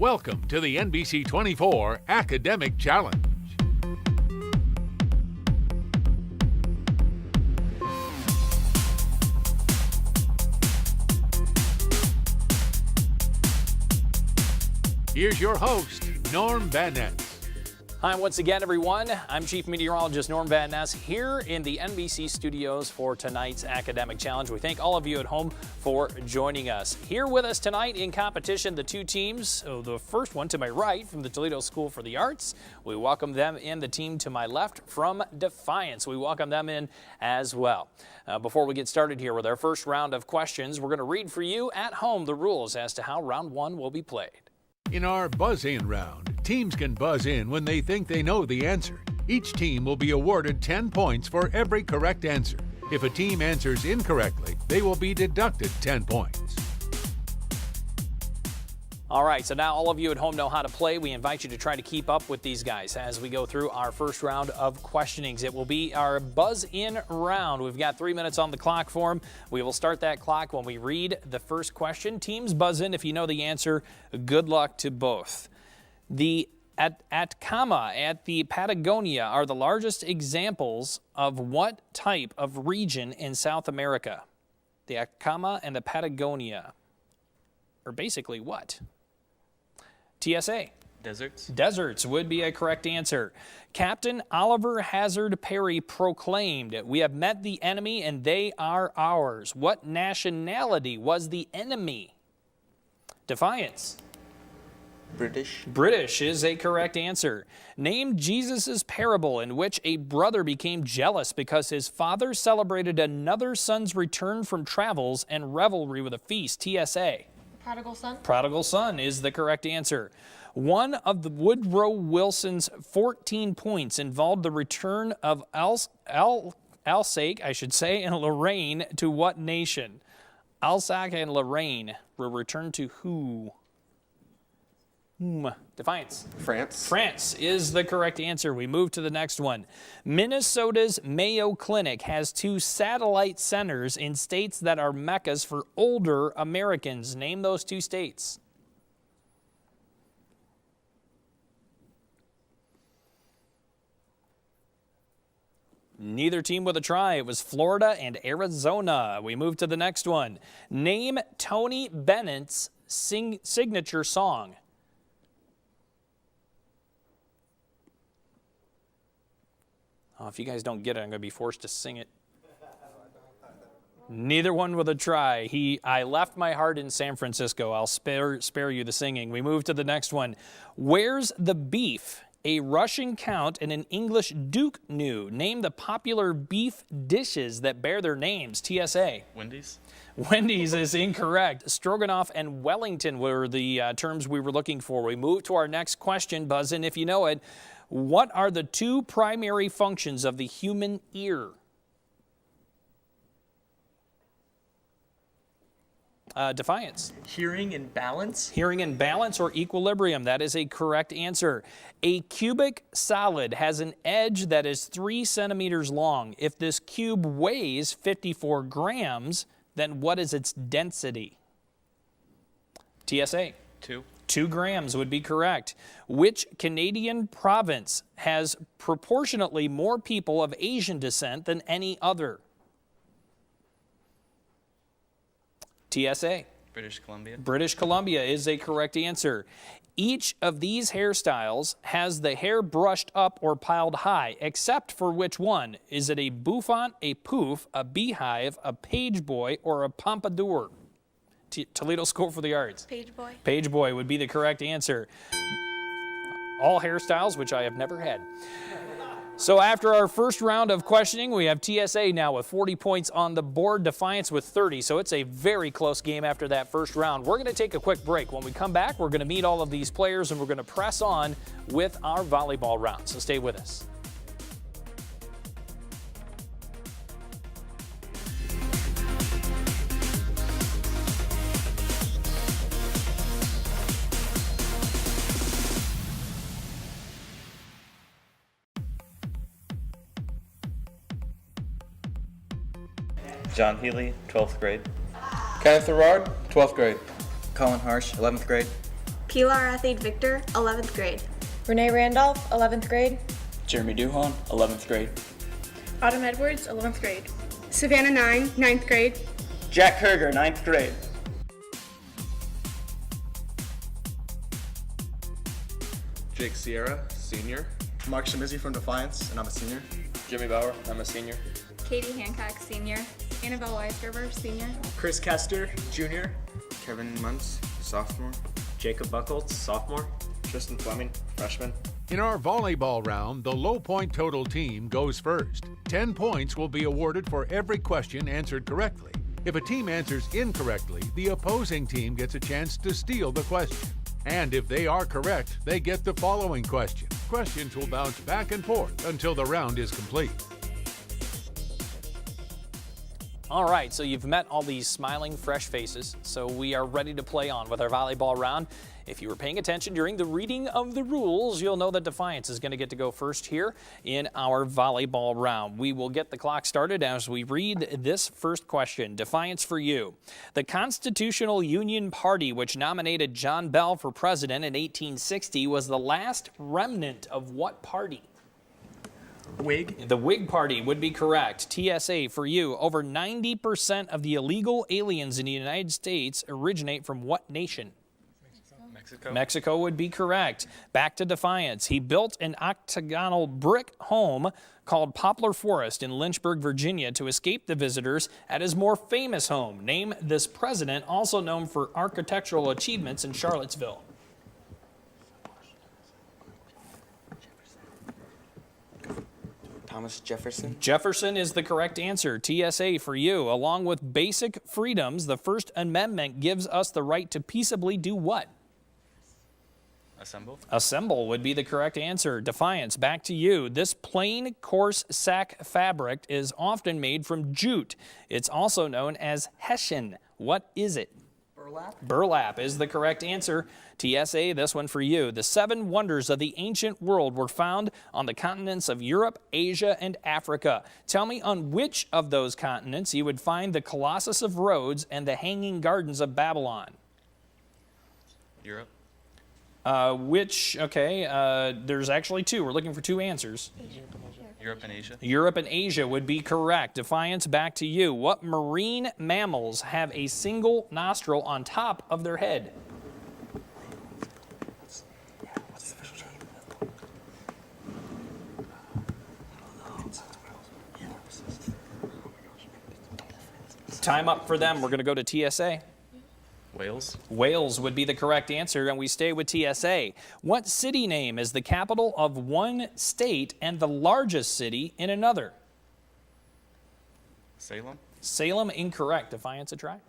Welcome to the NBC 24 Academic Challenge. Here's your host, Norm Van Ness. Hi, once again, everyone. I'm Chief Meteorologist Norm Van Ness here in the NBC studios for tonight's Academic Challenge. We thank all of you at home for joining us. Here with us tonight in competition, the two teams. The first one to my right from the Toledo School for the Arts. We welcome them in. The team to my left from Defiance. We welcome them in as well. Before we get started here with our first round of questions, we're going to read for you at home the rules as to how round one will be played. In our Buzzin Round, teams can buzz in when they think they know the answer. Each team will be awarded 10 points for every correct answer. If a team answers incorrectly, they will be deducted 10 points. All right, so now all of you at home know how to play. We invite you to try to keep up with these guys as we go through our first round of questionings. It will be our Buzz-In round. We've got 3 minutes on the clock for them. We will start that clock when we read the first question. Teams buzz in if you know the answer. Good luck to both. The Atacama at the Patagonia are the largest examples of what type of region in South America? The Atacama and the Patagonia are basically what? TSA. Deserts. Deserts would be a correct answer. Captain Oliver Hazard Perry proclaimed, "We have met the enemy and they are ours." What nationality was the enemy? Defiance. British. British is a correct answer. Name Jesus' parable in which a brother became jealous because his father celebrated another son's return from travels and revelry with a feast. TSA. Prodigal son. Prodigal son is the correct answer. One of the Woodrow Wilson's 14 points involved the return of Alsace, I should say, and Lorraine to what nation? Alsace and Lorraine were returned to who? Defiance. France. France is the correct answer. We move to the next one. Minnesota's Mayo Clinic has 2 satellite centers in states that are meccas for older Americans. Name those 2 states. Neither team with a try. It was Florida and Arizona. We move to the next one. Name Tony Bennett's signature song. Oh, if you guys don't get it, I'm going to be forced to sing it. Neither one with a try. I left my heart in San Francisco. I'll spare you the singing. We move to the next one. Where's the beef? A Russian count and an English duke knew. Name the popular beef dishes that bear their names. TSA. Wendy's. Wendy's is incorrect. Stroganoff and Wellington were the terms we were looking for. We move to our next question. Buzz in if you know it. What are the 2 primary functions of the human ear? Defiance. Hearing and balance. Hearing and balance or equilibrium. That is a correct answer. A cubic solid has an edge that is 3 centimeters long. If this cube weighs 54 grams, then what is its density? TSA. 2. 2 grams would be correct. Which Canadian province has proportionately more people of Asian descent than any other? TSA. British Columbia. British Columbia is a correct answer. Each of these hairstyles has the hair brushed up or piled high, except for which one? Is it a bouffant, a poof, a beehive, a page boy, or a pompadour? Toledo School for the Arts. Page boy. Page boy would be the correct answer. All hairstyles, which I have never had. So after our first round of questioning, we have TSA now with 40 points on the board, Defiance with 30. So it's a very close game after that first round. We're going to take a quick break. When we come back, we're going to meet all of these players and we're going to press on with our volleyball round. So stay with us. John Healy, 12th grade. Kenneth Arard, 12th grade. Colin Harsh, 11th grade. Pilar Athade Victor, 11th grade. Renee Randolph, 11th grade. Jeremy Duhon, 11th grade. Autumn Edwards, 11th grade. Savannah 9, 9th grade. Jack Herger, 9th grade. Jake Sierra, senior. Mark Shimizi from Defiance, and I'm a senior. Jimmy Bauer, I'm a senior. Katie Hancock, senior. Annabelle Weisgerber, senior. Chris Kester, junior. Kevin Muntz, sophomore. Jacob Buckholtz, sophomore. Tristan Fleming, freshman. In our volleyball round, the low point total team goes first. 10 points will be awarded for every question answered correctly. If a team answers incorrectly, the opposing team gets a chance to steal the question. And if they are correct, they get the following question. Questions will bounce back and forth until the round is complete. All right, so you've met all these smiling, fresh faces, so we are ready to play on with our volleyball round. If you were paying attention during the reading of the rules, you'll know that Defiance is going to get to go first here in our volleyball round. We will get the clock started as we read this first question. Defiance for you. The Constitutional Union Party, which nominated John Bell for president in 1860, was the last remnant of what party? Whig. The Whig Party would be correct. TSA for you. Over 90% of the illegal aliens in the United States originate from what nation? Mexico. Mexico would be correct. Back to Defiance. He built an octagonal brick home called Poplar Forest in Lynchburg, Virginia, to escape the visitors at his more famous home. Name this president, also known for architectural achievements in Charlottesville. Thomas Jefferson. Jefferson is the correct answer. TSA for you. Along with basic freedoms, the First Amendment gives us the right to peaceably do what? Assemble. Assemble would be the correct answer. Defiance, back to you. This plain, coarse sack fabric is often made from jute. It's also known as hessian. What is it? Burlap. Burlap is the correct answer. TSA, this one for you. The 7 wonders of the ancient world were found on the continents of Europe, Asia, and Africa. Tell me on which of those continents you would find the Colossus of Rhodes and the Hanging Gardens of Babylon. Europe. There's actually 2. We're looking for 2 answers. Europe and Asia. Europe and Asia would be correct. Defiance, back to you. What marine mammals have a single nostril on top of their head? Time up for them. We're going to go to TSA. Wales. Wales would be the correct answer, and we stay with TSA. What city name is the capital of one state and the largest city in another? Salem. Salem, incorrect. Defiance, a try.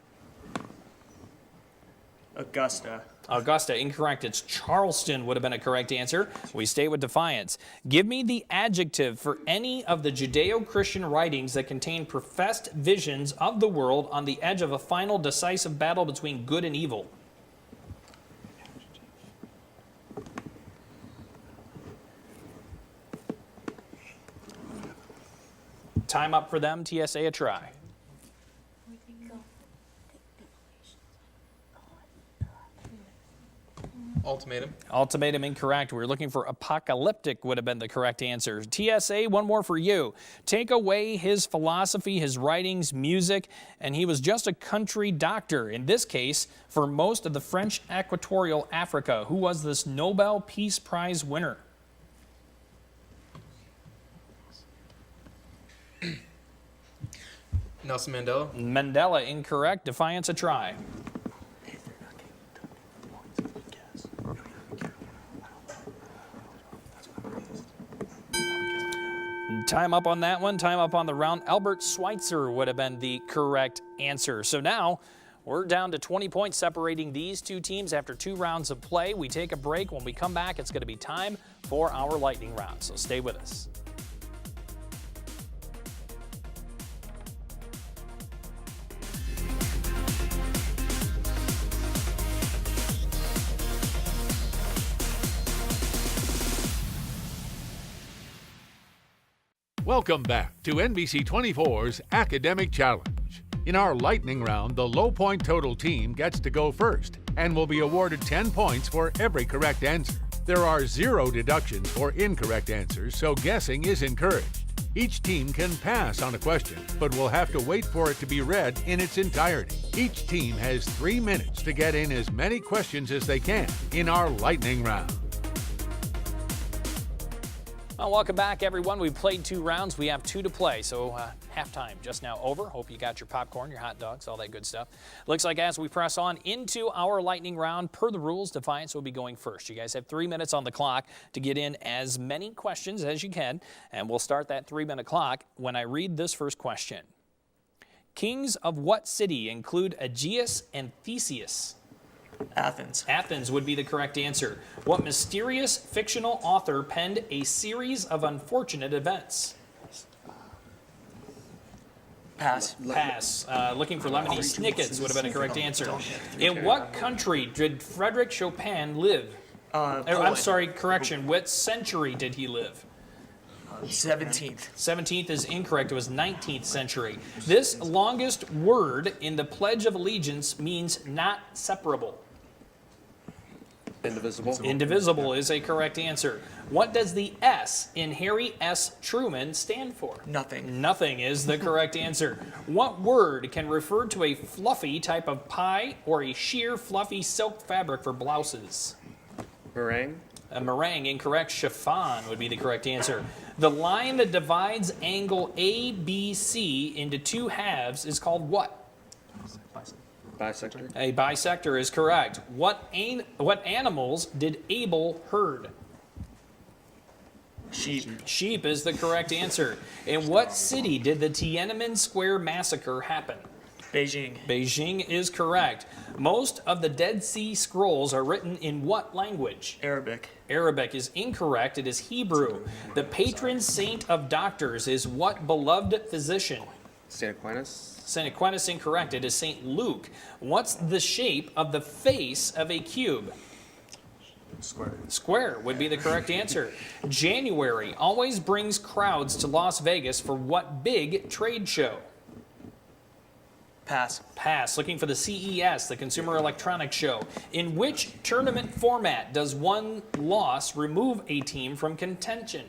Augusta. Augusta, incorrect. It's Charleston would have been a correct answer. We stay with Defiance. Give me the adjective for any of the Judeo-Christian writings that contain professed visions of the world on the edge of a final decisive battle between good and evil. Time up for them. TSA, a try. Ultimatum. Ultimatum, incorrect. We were looking for apocalyptic would have been the correct answer. TSA, one more for you. Take away his philosophy, his writings, music, and he was just a country doctor. In this case, for most of the French Equatorial Africa. Who was this Nobel Peace Prize winner? Nelson Mandela. Mandela, incorrect. Defiance, a try. Time up on that one. Time up on the round. Albert Schweitzer would have been the correct answer. So now we're down to 20 points separating these 2 teams after 2 rounds of play. We take a break. When we come back, it's going to be time for our lightning round. So stay with us. Welcome back to NBC 24's Academic Challenge. In our lightning round, the low point total team gets to go first and will be awarded 10 points for every correct answer. There are 0 deductions for incorrect answers, so guessing is encouraged. Each team can pass on a question, but will have to wait for it to be read in its entirety. Each team has 3 minutes to get in as many questions as they can in our lightning round. Well, welcome back, everyone. We've played 2 rounds. We have 2 to play, so halftime just now over. Hope you got your popcorn, your hot dogs, all that good stuff. Looks like as we press on into our lightning round, per the rules, Defiance will be going first. You guys have 3 minutes on the clock to get in as many questions as you can, and we'll start that 3-minute clock when I read this first question. Kings of what city include Aegeus and Theseus? Athens. Athens would be the correct answer. What mysterious fictional author penned a series of unfortunate events? Pass. Pass. Looking for Lemony Snicket's would have been a correct answer. In what country did Frédéric Chopin live? I'm sorry, correction. What century did he live? 17th. 17th is incorrect. It was 19th century. This longest word in the Pledge of Allegiance means not separable. Indivisible. Indivisible is a correct answer. What does the S in Harry S. Truman stand for? Nothing. Nothing is the correct answer. What word can refer to a fluffy type of pie or a sheer fluffy silk fabric for blouses? Meringue. A meringue, incorrect. Chiffon would be the correct answer. The line that divides angle ABC into 2 halves is called what? Bisector. A bisector is correct. What animals did Abel herd? Sheep. Sheep is the correct answer. In what city did the Tiananmen Square massacre happen? Beijing. Beijing is correct. Most of the Dead Sea Scrolls are written in what language? Arabic. Arabic is incorrect. It is Hebrew. The patron saint of doctors is what beloved physician? St. Aquinas. St. Aquinas incorrect. It is St. Luke. What's the shape of the face of a cube? Square. Square would be the correct answer. January always brings crowds to Las Vegas for what big trade show? Pass. Pass. Looking for the CES, the Consumer Electronics Show. In which tournament format does one loss remove a team from contention?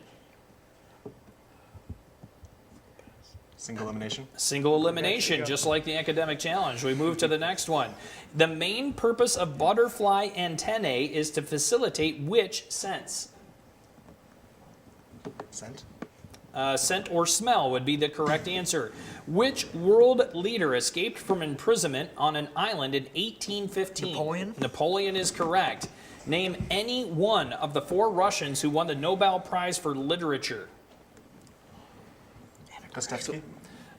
Single elimination. Single elimination, just like the academic challenge. We move to the next one. The main purpose of butterfly antennae is to facilitate which sense? Scent. Scent or smell would be the correct answer. Which world leader escaped from imprisonment on an island in 1815? Napoleon? Napoleon is correct. Name any one of the 4 Russians who won the Nobel Prize for Literature. Dostoevsky.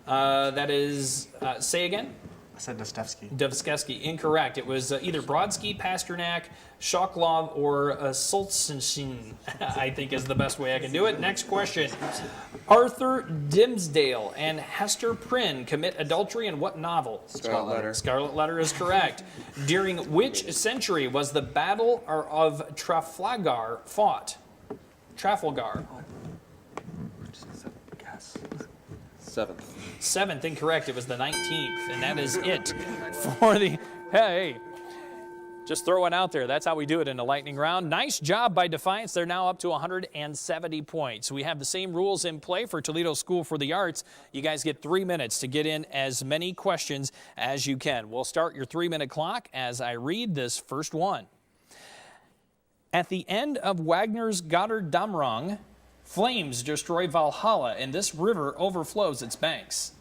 That is, say again? I said Dostoevsky. Dostoevsky, incorrect. It was either Brodsky, Pasternak, Shokhlov, or Solzhenitsyn, I think is the best way I can do it. Next question. Arthur Dimmesdale and Hester Prynne commit adultery in what novel? Scarlet Letter. Scarlet Letter is correct. During which century was the Battle of Trafalgar fought? Trafalgar. 7th. 7th, incorrect. It was the 19th, and that is it for the... Hey, just throw it out there. That's how we do it in a lightning round. Nice job by Defiance. They're now up to 170 points. We have the same rules in play for Toledo School for the Arts. You guys get 3 minutes to get in as many questions as you can. We'll start your 3-minute clock as I read this first one. At the end of Wagner's Götterdämmerung, flames destroy Valhalla, and this river overflows its banks.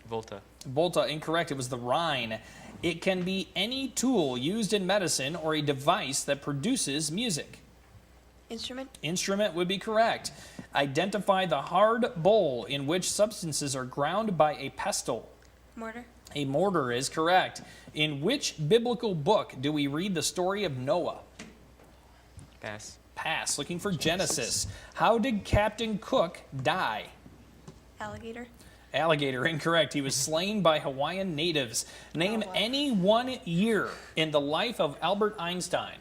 Volta. Volta, incorrect. It was the Rhine. It can be any tool used in medicine or a device that produces music. Instrument. Instrument would be correct. Identify the hard bowl in which substances are ground by a pestle. Mortar. A mortar is correct. In which biblical book do we read the story of Noah? Pass. Pass. Looking for Genesis. How did Captain Cook die? Alligator. Alligator, incorrect. He was slain by Hawaiian natives. Name any one year in the life of Albert Einstein.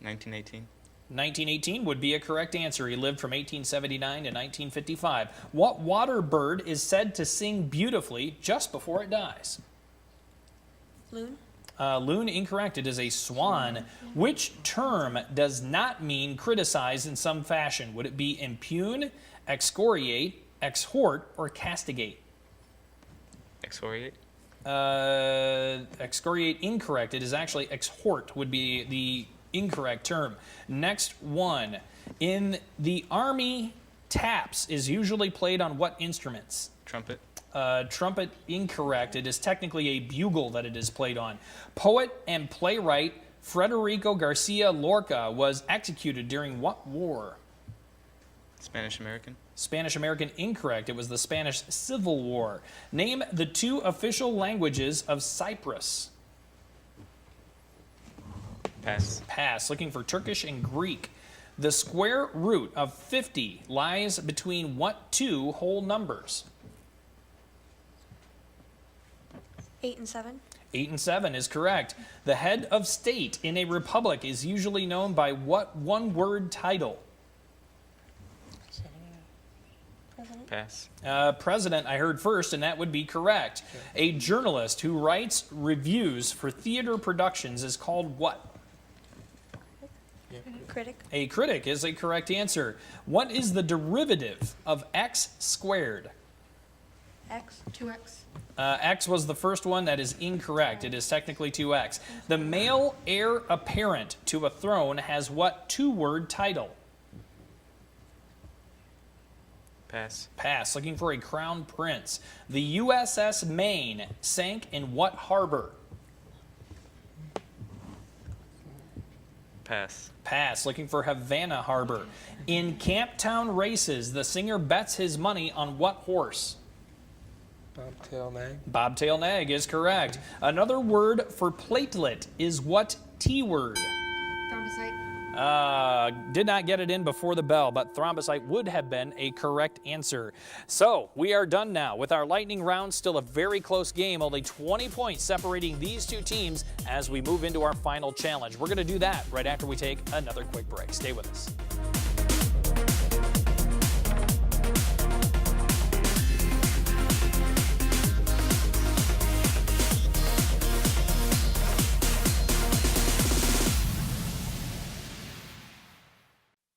1918. 1918 would be a correct answer. He lived from 1879 to 1955. What water bird is said to sing beautifully just before it dies? Loon. Loon, incorrect. It is a swan. Which term does not mean criticize in some fashion? Would it be impugn, excoriate, exhort, or castigate? Excoriate. Excoriate, incorrect. It is actually exhort would be the incorrect term. Next one. In the Army, taps is usually played on what instruments? Trumpet. Trumpet, incorrect. It is technically a bugle that it is played on. Poet and playwright Federico Garcia Lorca was executed during what war? Spanish-American. Spanish-American, incorrect. It was the Spanish Civil War. Name the 2 official languages of Cyprus. Pass. Pass. Looking for Turkish and Greek. The square root of 50 lies between what 2 whole numbers? 8 and 7. 8 and 7 is correct. The head of state in a republic is usually known by what one-word title? President. Pass. President, I heard first, and that would be correct. A journalist who writes reviews for theater productions is called what? Critic. A critic is a correct answer. What is the derivative of x squared? X. 2x. X was the first one. That is incorrect. It is technically 2x. The male heir apparent to a throne has what 2-word title? Pass. Pass. Looking for a crown prince. The USS Maine sank in what harbor? Pass. Pass. Looking for Havana Harbor. In Camptown races, the singer bets his money on what horse? Bobtail nag. Bobtail nag is correct. Another word for platelet is what T word? Thrombocyte. Did not get it in before the bell, but thrombocyte would have been a correct answer. So we are done now with our lightning round. Still a very close game, only 20 points separating these 2 teams as we move into our final challenge. We're going to do that right after we take another quick break. Stay with us.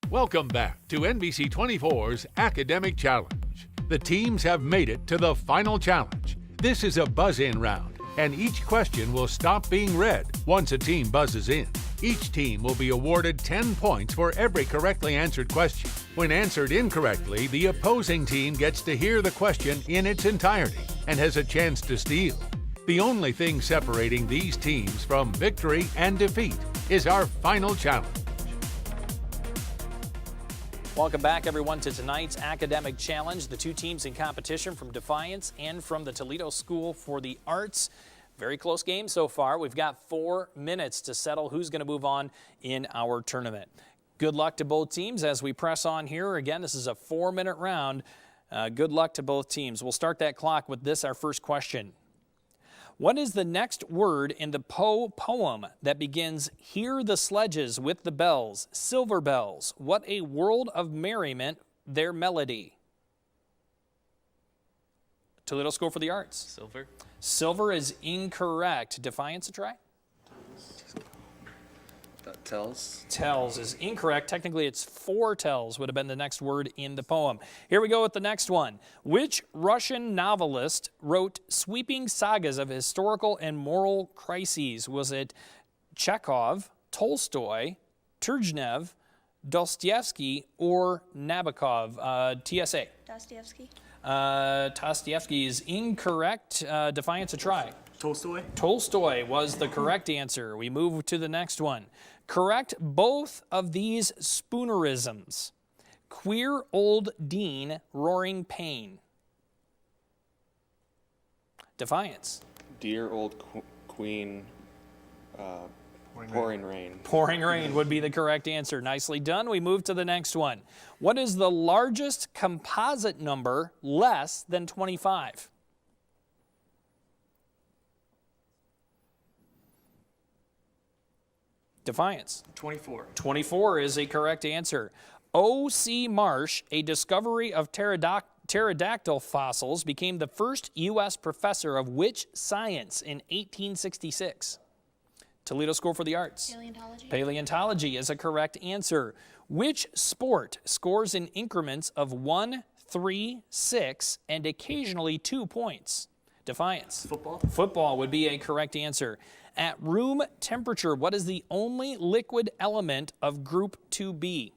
Welcome back to NBC 24's Academic Challenge. The teams have made it to the final challenge. This is a buzz-in round, and each question will stop being read once a team buzzes in. Each team will be awarded 10 points for every correctly answered question. When answered incorrectly, the opposing team gets to hear the question in its entirety and has a chance to steal. The only thing separating these teams from victory and defeat is our final challenge. Welcome back, everyone, to tonight's Academic Challenge. The 2 teams in competition from Defiance and from the Toledo School for the Arts. Very close game so far. We've got 4 minutes to settle who's going to move on in our tournament. Good luck to both teams as we press on here. Again, this is a 4-minute round. Good luck to both teams. We'll start that clock with this, our first question. What is the next word in the Poe poem that begins, "Hear the sledges with the bells, silver bells, what a world of merriment, their melody"? Toledo School for the Arts. Silver. Silver is incorrect. Defiance, a try? Tells. Tells is incorrect. Technically, it's foretells would have been the next word in the poem. Here we go with the next one. Which Russian novelist wrote sweeping sagas of historical and moral crises? Was it Chekhov, Tolstoy, Turgenev, Dostoevsky, or Nabokov? TSA. Dostoevsky. Dostoevsky is incorrect. Defiance, a try. Tolstoy. Tolstoy was the correct answer. We move to the next one. Correct both of these spoonerisms. Queer old Dean, roaring pain. Defiance. Dear old queen, pouring rain. Pouring rain would be the correct answer. Nicely done. We move to the next one. What is the largest composite number less than 25? Defiance. 24. 24 is a correct answer. O.C. Marsh, a discovery of pterodactyl fossils, became the first U.S. professor of which science in 1866? Toledo School for the Arts. Paleontology. Paleontology is a correct answer. Which sport scores in increments of 1, 3, 6, and occasionally 2 points? Defiance. Football. Football would be a correct answer. At room temperature, what is the only liquid element of group 2B?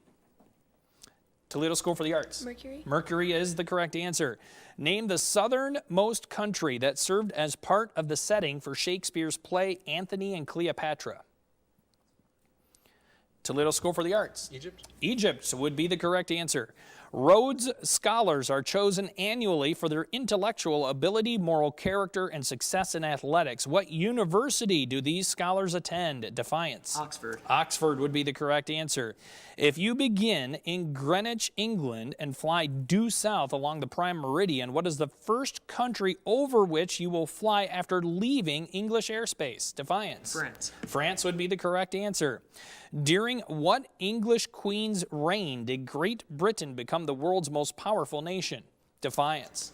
Toledo School for the Arts. Mercury. Mercury is the correct answer. Name the southernmost country that served as part of the setting for Shakespeare's play Antony and Cleopatra. Toledo School for the Arts. Egypt. Egypt would be the correct answer. Rhodes Scholars are chosen annually for their intellectual ability, moral character, and success in athletics. What university do these scholars attend? Defiance. Oxford. Oxford would be the correct answer. If you begin in Greenwich, England, and fly due south along the prime meridian, what is the first country over which you will fly after leaving English airspace? Defiance. France. France would be the correct answer. During what English queen's reign did Great Britain become the world's most powerful nation? Defiance.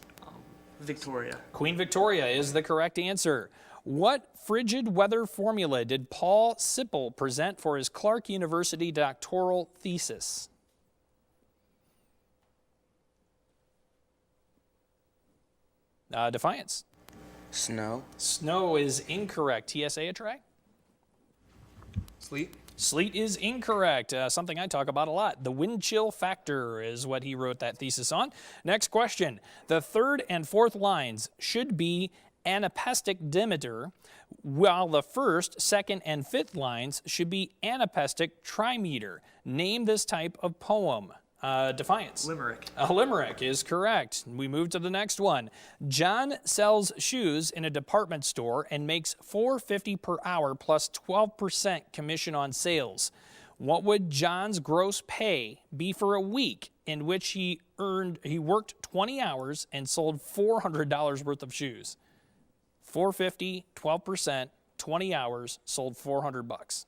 Victoria. Queen Victoria is the correct answer. What frigid weather formula did Paul Sipple present for his Clark University doctoral thesis? Defiance. Snow. Snow is incorrect. TSA a try? Sleet. Sleet is incorrect. Something I talk about a lot. The wind chill factor is what he wrote that thesis on. Next question. The third and fourth lines should be anapestic dimeter, while the first, second, and fifth lines should be anapestic trimeter. Name this type of poem. Defiance. Limerick. A limerick is correct. We move to the next one. John sells shoes in a department store and makes $4.50 per hour plus 12% commission on sales. What would John's gross pay be for a week in which he worked 20 hours and sold $400 worth of shoes? $4.50, 12%, 20 hours, sold $400.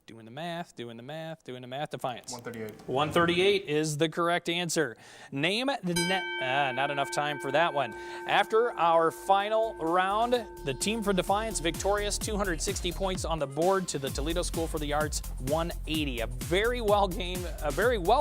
Doing the math. Defiance. 138. 138 is the correct answer. Name the not enough time for that one. After our final round, the team for Defiance victorious, 260 points on the board to the Toledo School for the Arts, 180. A very well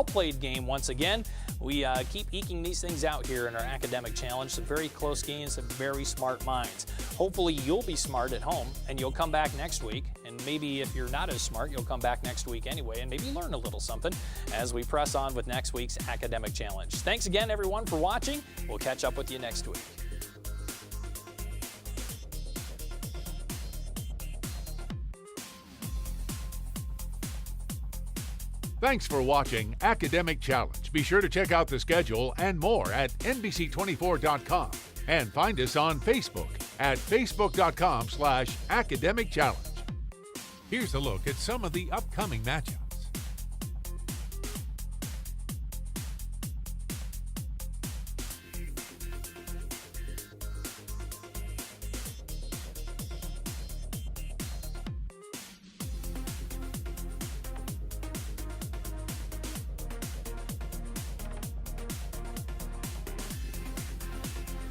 played game once again. We keep eking these things out here in our academic challenge. Some very close games, some very smart minds. Hopefully you'll be smart at home and you'll come back next week. And maybe if you're not as smart, you'll come back next week anyway and maybe learn a little something as we press on with next week's academic challenge. Thanks again, everyone, for watching. We'll catch up with you next week. Thanks for watching Academic Challenge. Be sure to check out the schedule and more at NBC24.com and find us on Facebook at facebook.com/Academic Challenge. Here's a look at some of the upcoming matchups.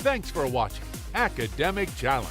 Thanks for watching Academic Challenge.